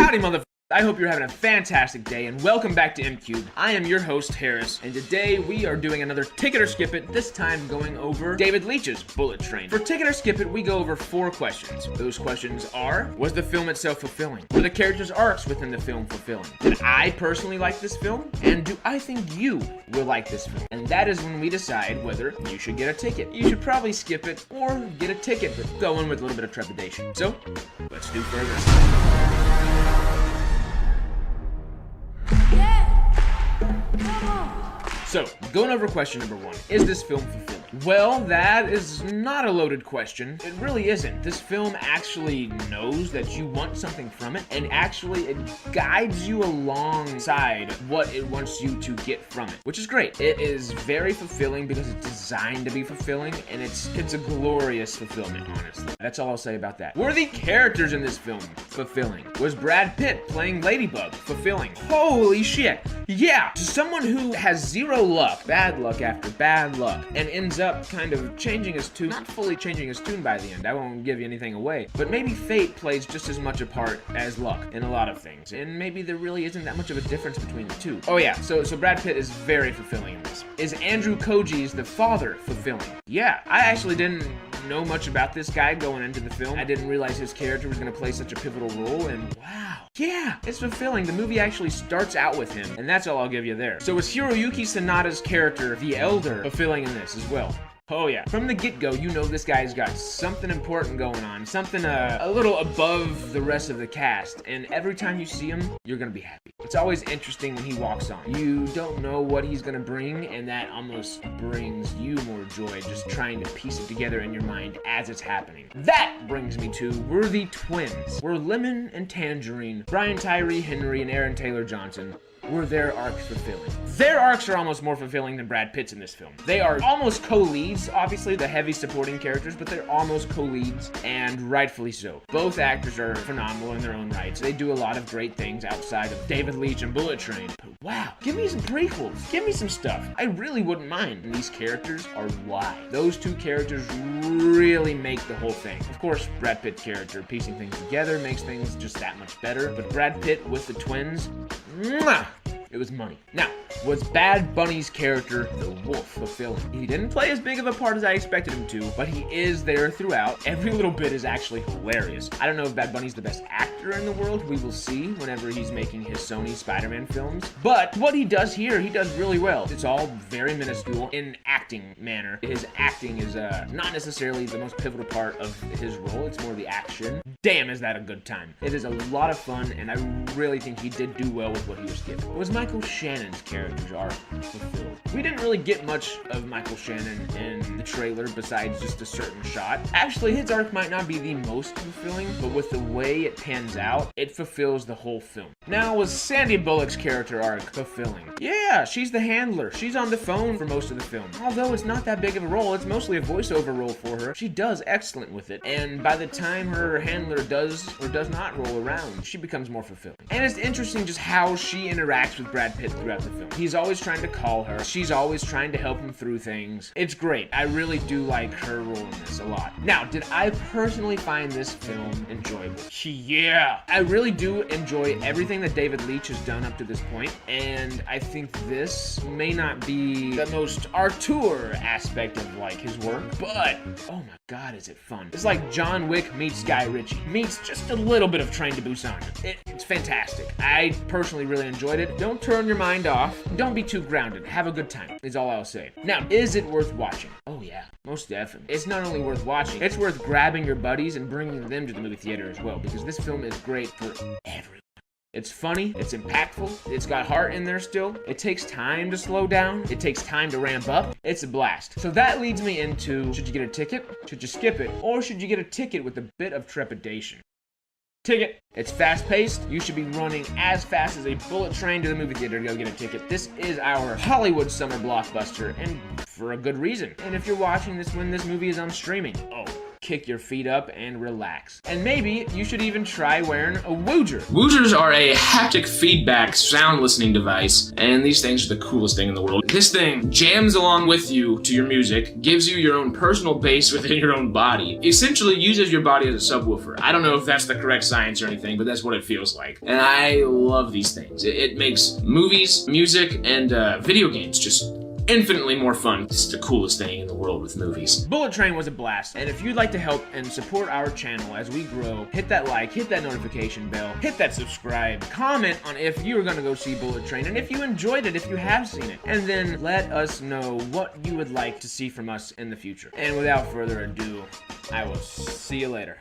Howdy, motherfucker. I hope you're having a fantastic day, and welcome back to MCubed. I am your host, Harris, and today we are doing another Ticket or Skip It, this time going over David Leitch's Bullet Train. For Ticket or Skip It, we go over 4 questions. Those questions are, was the film itself fulfilling? Were the characters' arcs within the film fulfilling? Did I personally like this film? And do I think you will like this film? And that is when we decide whether you should get a ticket. You should probably skip it, or get a ticket, but go in with a little bit of trepidation. So, let's do further. So, going over question number 1, is this film fulfilling? Well, that is not a loaded question. It really isn't. This film actually knows that you want something from it, and actually it guides you alongside what it wants you to get from it, which is great. It is very fulfilling because it's designed to be fulfilling, and it's a glorious fulfillment, honestly. That's all I'll say about that. Were the characters in this film fulfilling? Was Brad Pitt playing Ladybug fulfilling? Holy shit! Yeah! To someone who has zero luck, bad luck after bad luck, and ends up kind of changing his tune, not fully changing his tune by the end, I won't give you anything away, but maybe fate plays just as much a part as luck in a lot of things, and maybe there really isn't that much of a difference between the two. Oh yeah, so Brad Pitt is very fulfilling in this. Is Andrew Koji's the father fulfilling? Yeah, I actually didn't know much about this guy going into the film. I didn't realize his character was going to play such a pivotal role, and wow, yeah, it's fulfilling. The movie actually starts out with him, and that's all I'll give you there. So is Hiroyuki Sanada's character, the Elder, fulfilling in this as well? Oh yeah. From the get-go, you know this guy's got something important going on, something a little above the rest of the cast, and every time you see him, you're gonna be happy. It's always interesting when he walks on. You don't know what he's gonna bring, and that almost brings you more joy just trying to piece it together in your mind as it's happening. That brings me to, were the twins, were Lemon and Tangerine, Brian Tyree Henry and Aaron Taylor Johnson, were their arcs fulfilling? Their arcs are almost more fulfilling than Brad Pitt's in this film. They are almost co-leads, obviously the heavy supporting characters, but they're almost co-leads, and rightfully so. Both actors are phenomenal in their own rights. They do a lot of great things outside of David Leitch and Bullet Train. But wow, give me some prequels. Give me some stuff. I really wouldn't mind. And these characters are why. Those two characters really make the whole thing. Of course, Brad Pitt's character piecing things together makes things just that much better, but Brad Pitt with the twins, mwah! It was money. Now, was Bad Bunny's character, the Wolf, fulfilling? He didn't play as big of a part as I expected him to, but he is there throughout. Every little bit is actually hilarious. I don't know if Bad Bunny's the best actor in the world. We will see whenever he's making his Sony Spider-Man films. But what he does here, he does really well. It's all very minuscule in acting manner. His acting is not necessarily the most pivotal part of his role. It's more the action. Damn, is that a good time. It is a lot of fun, and I really think he did do well with what he was given. Was Michael Shannon's character's arc fulfilled? We didn't really get much of Michael Shannon in the trailer besides just a certain shot. Actually, his arc might not be the most fulfilling, but with the way it pans out, it fulfills the whole film. Now, was Sandy Bullock's character arc fulfilling? Yeah, she's the handler. She's on the phone for most of the film. Although it's not that big of a role, it's mostly a voiceover role for her. She does excellent with it, and by the time her handler does or does not roll around, she becomes more fulfilling. And it's interesting just how she interacts with Brad Pitt throughout the film. He's always trying to call her. She's always trying to help him through things. It's great. I really do like her role in this a lot. Now, did I personally find this film enjoyable? Yeah. I really do enjoy everything that David Leitch has done up to this point, and I think this may not be the most auteur aspect of like his work, but oh my god, is it fun. It's like John Wick meets Guy Ritchie, meets just a little bit of Train to Busan. It's fantastic. I personally really enjoyed it. Don't turn your mind off. Don't be too grounded. Have a good time, is all I'll say. Now, is it worth watching? Oh yeah, most definitely. It's not only worth watching, it's worth grabbing your buddies and bringing them to the movie theater as well, because this film is great for everyone. It's funny, it's impactful, it's got heart in there still, it takes time to slow down, it takes time to ramp up, it's a blast. So that leads me into, should you get a ticket, should you skip it, or should you get a ticket with a bit of trepidation? Ticket. It's fast-paced. You should be running as fast as a bullet train to the movie theater to go get a ticket. This is our Hollywood summer blockbuster, and for a good reason. And if you're watching this when this movie is on streaming, oh, kick your feet up and relax. And maybe you should even try wearing a Wooger. Woogers are a haptic feedback sound listening device, and these things are the coolest thing in the world. This thing jams along with you to your music, gives you your own personal bass within your own body, essentially uses your body as a subwoofer. I don't know if that's the correct science or anything, but that's what it feels like. And I love these things. It makes movies, music, and video games just infinitely more fun. It's the coolest thing in the world with movies. Bullet Train was a blast, and if you'd like to help and support our channel as we grow, hit that like, hit that notification bell, hit that subscribe, comment on if you were gonna go see Bullet Train, and if you enjoyed it, if you have seen it, and then let us know what you would like to see from us in the future. And without further ado, I will see you later.